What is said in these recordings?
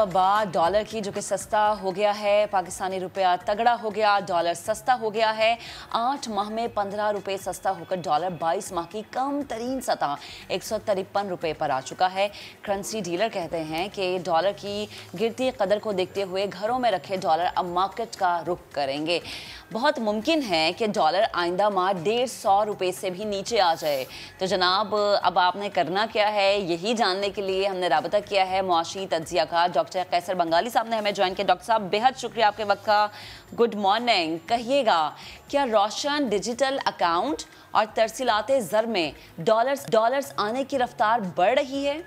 बाद डॉलर की, जो कि सस्ता हो गया है। पाकिस्तानी रुपया तगड़ा हो गया, डॉलर सस्ता हो गया है। 8 माह में 15 रुपये सस्ता होकर डॉलर 22 माह की कम तरीन सतह 153 रुपये पर आ चुका है। करेंसी डीलर कहते हैं कि डॉलर की गिरती कदर को देखते हुए घरों में रखे डॉलर अब मार्केट का रुख करेंगे। बहुत मुमकिन है कि डॉलर आइंदा माह 150 रुपये से भी नीचे आ जाए। तो जनाब, अब आपने करना क्या है, यही जानने के लिए हमने राबता किया है मुआशी तज्जियाकार डॉक्टर कैसर बंगाली साहब ने हमें ज्वाइन किया। डॉक्टर साहब, बेहद शुक्रिया आपके वक्त का। Good morning. कहिएगा, क्या रोशन डिजिटल अकाउंट और तरसीलाते ज़र में डॉलर्स आने की रफ्तार बढ़ रही है?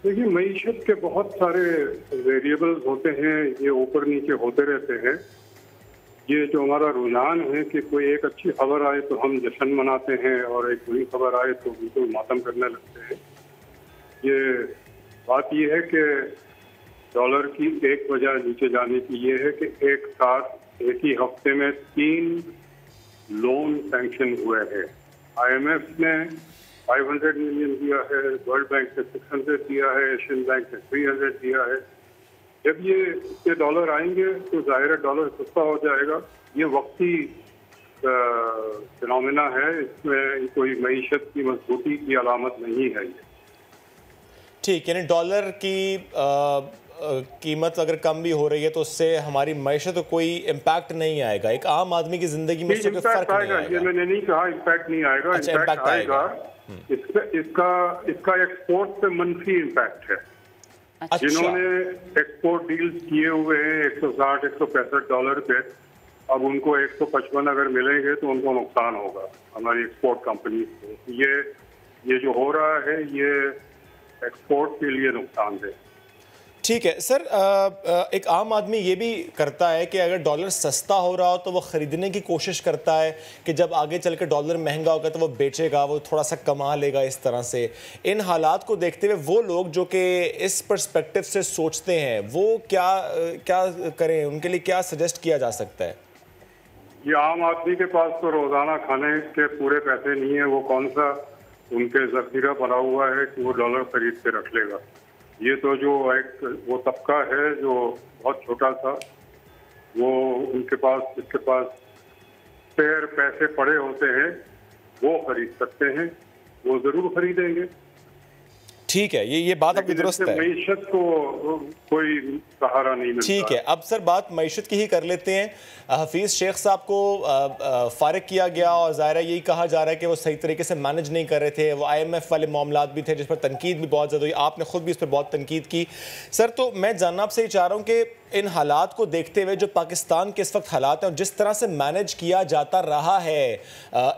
देखिए, मईशत के बहुत सारे वेरिएबल्स होते हैं, ये ऊपर नीचे होते रहते हैं। ये जो हमारा रुझान है कि कोई एक अच्छी खबर आए तो हम जश्न मनाते हैं और एक बुरी खबर आए तो बिल्कुल मातम करने लगते हैं। ये बात ये है कि डॉलर की एक वजह नीचे जाने की ये है कि एक साथ एक ही हफ्ते में 3 लोन सैंक्शन हुए हैं। IMF ने 500 मिलियन दिया है, वर्ल्ड बैंक ने 600 दिया है, एशियन बैंक ने 300 दिया है। जब ये डॉलर आएंगे तो जाहिर है डॉलर सस्ता हो जाएगा। ये वक्ती फिनोमेना है, इसमें कोई मईशत की मजबूती की अलामत नहीं है ये। ठीक, यानी डॉलर की कीमत अगर कम भी हो रही है तो उससे हमारी मईशत को कोई इम्पैक्ट नहीं आएगा, एक आम आदमी की जिंदगी में उससे कोई फर्क नहीं आएगा। ये मैंने नहीं कहा इम्पैक्ट नहीं आएगा। अच्छा, इम्पैक्ट आएगा। इसका एक्सपोर्ट पे मनफी इम्पैक्ट है। अच्छा। जिन्होंने एक्सपोर्ट डील्स किए हुए हैं 160 165 डॉलर पे, अब उनको 155 अगर मिलेंगे तो उनको नुकसान होगा हमारी एक्सपोर्ट कंपनी को। ये जो हो रहा है ये एक्सपोर्ट के लिए नुकसान है। ठीक है सर, एक आम आदमी ये भी करता है कि अगर डॉलर सस्ता हो रहा हो तो वो ख़रीदने की कोशिश करता है कि जब आगे चल के डॉलर महंगा होगा तो वो बेचेगा, वो थोड़ा सा कमा लेगा इस तरह से। इन हालात को देखते हुए वो लोग जो कि इस पर्सपेक्टिव से सोचते हैं वो क्या करें, उनके लिए क्या सजेस्ट किया जा सकता है? ये आम आदमी के पास तो रोज़ाना खाने के पूरे पैसे नहीं है। वो कौन सा उनके ज़ख़ीरा बना हुआ है कि वो डॉलर खरीद के रख लेगा। ये तो जो एक वो तबका है जो बहुत छोटा सा, वो जिसके पास स्पेयर पैसे पड़े होते हैं वो खरीद सकते हैं, वो जरूर खरीदेंगे। ठीक है, ये बात आपकी दुरुस्त है। मईशत को कोई सहारा नहीं मिलता। ठीक है, अब सर बात मईशत की ही कर लेते हैं। हफीज़ शेख साहब को फारिग किया गया और ज़ाहिर यही कहा जा रहा है कि वो सही तरीके से मैनेज नहीं कर रहे थे। वो IMF वाले मामलात भी थे जिस पर तनकीद भी बहुत ज़्यादा हुई, आपने ख़ुद भी इस पर बहुत तनकीद की। सर, तो मैं जानना आपसे ये चाह रहा हूँ कि इन हालात को देखते हुए जो पाकिस्तान के इस वक्त हालात हैं और जिस तरह से मैनेज किया जाता रहा है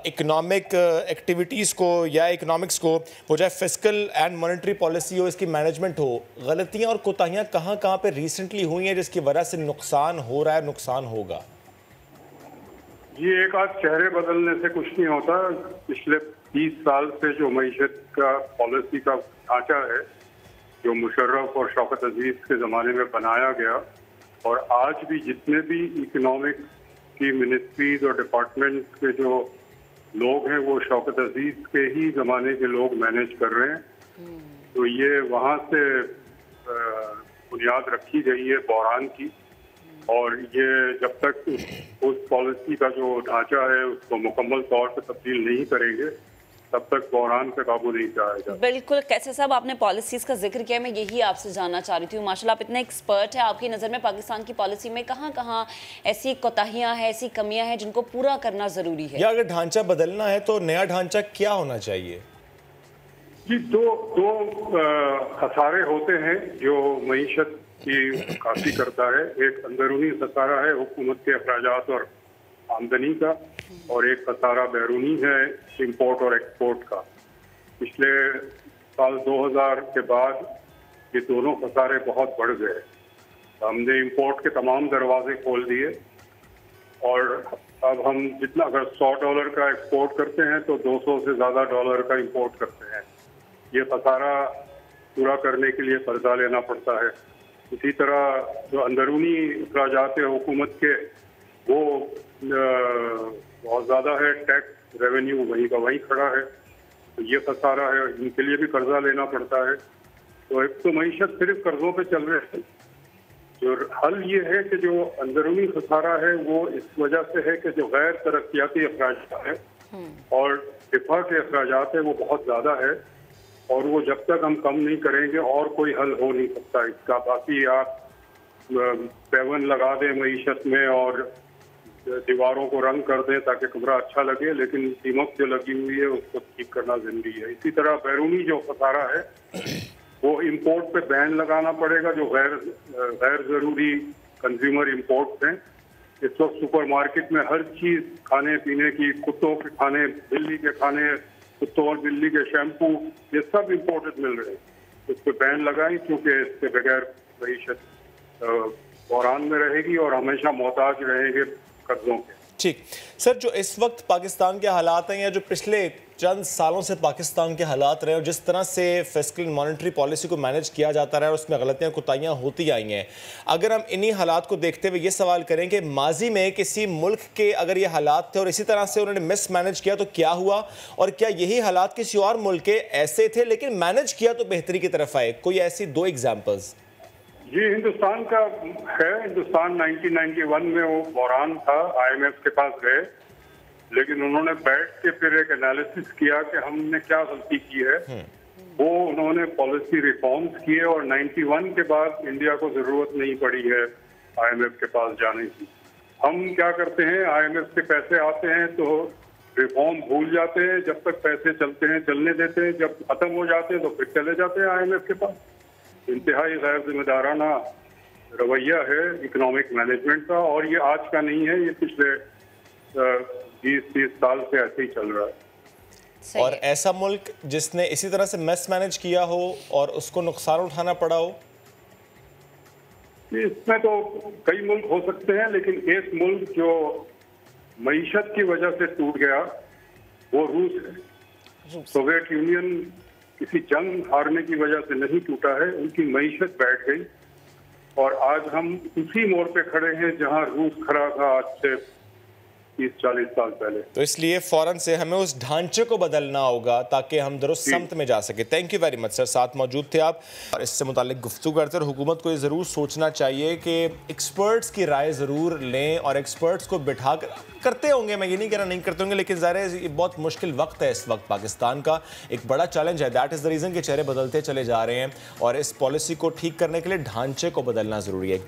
इकनॉमिक एक्टिविटीज़ को या इकनॉमिक्स को, वो चाहे फिस्कल एंड मॉनेटरी पॉलिसी हो, इसकी मैनेजमेंट हो, गलतियाँ और कोताहियाँ कहाँ कहाँ पर रिसेंटली हुई हैं जिसकी वजह से नुकसान हो रहा है, नुकसान होगा? ये एक आध चेहरे बदलने से कुछ नहीं होता। पिछले 30 साल से जो मईशत का पॉलिसी का ढांचा है जो मुशर्रफ और शौकत अजीज के ज़माने में बनाया गया, और आज भी जितने भी इकोनॉमिक की मिनिस्ट्रीज और डिपार्टमेंट के जो लोग हैं वो शौकत अजीज के ही ज़माने के लोग मैनेज कर रहे हैं। तो ये वहाँ से बुनियाद रखी गई है बहरान की, और ये जब तक उस पॉलिसी का जो ढांचा है उसको मुकम्मल तौर पर तब्दील नहीं करेंगे तब तक बहरान पे काबू नहीं पाएगा। बिल्कुल। कैसे साहब, आपने पॉलिसीज का जिक्र किया, मैं यही आपसे जानना चाह रही थी। माशाल्लाह आप इतने एक्सपर्ट हैं, आपकी नज़र में पाकिस्तान की पॉलिसी में कहाँ कहाँ ऐसी कोताहियाँ हैं, ऐसी कमियाँ हैं जिनको पूरा करना ज़रूरी है? या अगर ढांचा बदलना है तो नया ढांचा क्या होना चाहिए? जी, दो खसारे होते हैं जो मईशत की काफी करता है। एक अंदरूनी खसारा है हुकूमत के अखराजात और आमदनी का, और एक खसारा बैरूनी है इंपोर्ट और एक्सपोर्ट का। पिछले साल 2000 के बाद ये दोनों खसारे बहुत बढ़ गए। हमने इंपोर्ट के तमाम दरवाजे खोल दिए और अब हम जितना अगर $100 का एक्सपोर्ट करते हैं तो 200 से ज़्यादा डॉलर का इंपोर्ट करते हैं। ये खसारा पूरा करने के लिए कर्जा लेना पड़ता है। इसी तरह जो अंदरूनी अखराजात हुकूमत के वो बहुत ज़्यादा है, टैक्स रेवेन्यू वहीं का वहीं खड़ा है, तो ये खसारा है, इनके लिए भी कर्जा लेना पड़ता है। तो एक तो मईशत सिर्फ कर्जों पे चल रहे हैं। जो हल ये है कि जो अंदरूनी खसारा है वो इस वजह से है कि जो गैर तरक्याती अखराजात है और दिफा के अखराजात है वो बहुत ज़्यादा है, और वो जब तक हम कम नहीं करेंगे और कोई हल हो नहीं सकता इसका। बाकी आप पैवन लगा दें मईशत में और दीवारों को रंग कर दें ताकि कमरा अच्छा लगे, लेकिन दीमक जो लगी हुई है उसको ठीक करना जरूरी है। इसी तरह बैरूनी जो खसारा है वो इंपोर्ट पे बैन लगाना पड़ेगा, जो गैर जरूरी कंज्यूमर इंपोर्ट्स हैं। इस वक्त सुपरमार्केट में हर चीज खाने पीने की, कुत्तों के खाने, बिल्ली के खाने, कुत्तों और बिल्ली के शैम्पू, ये सब इंपोर्टेड मिल रहे हैं। इस पर बैन लगाएं क्योंकि इसके बगैर मईशत बहरान में रहेगी और हमेशा मोहताज रहेंगे कर्जों के। ठीक सर, जो इस वक्त पाकिस्तान के हालात हैं या जो पिछले चंद सालों से पाकिस्तान के हालात रहे और जिस तरह से फिस्कल मॉनेटरी पॉलिसी को मैनेज किया जाता रहा है और उसमें गलतियां कोताहियां होती आई हैं, अगर हम इन्हीं हालात को देखते हुए ये सवाल करें कि माजी में किसी मुल्क के अगर ये हालात थे और इसी तरह से उन्होंने मिस मैनेज किया तो क्या हुआ, और क्या यही हालात किसी और मुल्क के ऐसे थे लेकिन मैनेज किया तो बेहतरी की तरफ आए? कोई ऐसी दो एग्जाम्पल्स? ये हिंदुस्तान का है। हिंदुस्तान 1991 में वो बहरान था, IMF के पास गए, लेकिन उन्होंने बैठ के फिर एक एनालिसिस किया कि हमने क्या गलती की है। वो उन्होंने पॉलिसी रिफॉर्म्स किए और 91 के बाद इंडिया को जरूरत नहीं पड़ी है IMF के पास जाने की। हम क्या करते हैं, IMF के पैसे आते हैं तो रिफॉर्म भूल जाते हैं, जब तक पैसे चलते हैं चलने देते हैं, जब खत्म हो जाते हैं तो फिर चले जाते हैं IMF के पास। इंतहाई गैर जिम्मेदाराना रवैया है इकोनॉमिक मैनेजमेंट का, और ये आज का नहीं है, ये पिछले 20-30 साल से ऐसे ही चल रहा है। और ऐसा मुल्क जिसने इसी तरह से मिस मैनेज किया हो और उसको नुकसान उठाना पड़ा हो? इसमें तो कई मुल्क हो सकते हैं, लेकिन एक मुल्क जो मईशत की वजह से टूट गया वो रूस है। सोवियत यूनियन किसी जंग हारने की वजह से नहीं टूटा है, उनकी मईशत बैठ गई और आज हम उसी मोड़ पे खड़े हैं जहां रूस खड़ा था आज से 30-40 साल पहले। तो इसलिए फौरन से हमें उस ढांचे को बदलना होगा ताकि हम दुरुस्त समत में जा सके। Thank you very much sir, साथ मौजूद थे आप और इससे मुतालिक गुफ्तगू करते। और हुकूमत को ये ज़रूर सोचना चाहिए कि एक्सपर्ट्स की राय ज़रूर लें और एक्सपर्ट्स को बिठा कर करते होंगे, मैं ये नहीं कह रहा नहीं करते होंगे, लेकिन ज़ाहिर है ये बहुत मुश्किल वक्त है इस वक्त पाकिस्तान का, एक बड़ा चैलेंज है। दैट इज़ द रीज़न कि चेहरे बदलते चले जा रहे हैं और इस पॉलिसी को ठीक करने के लिए ढांचे को बदलना ज़रूरी है।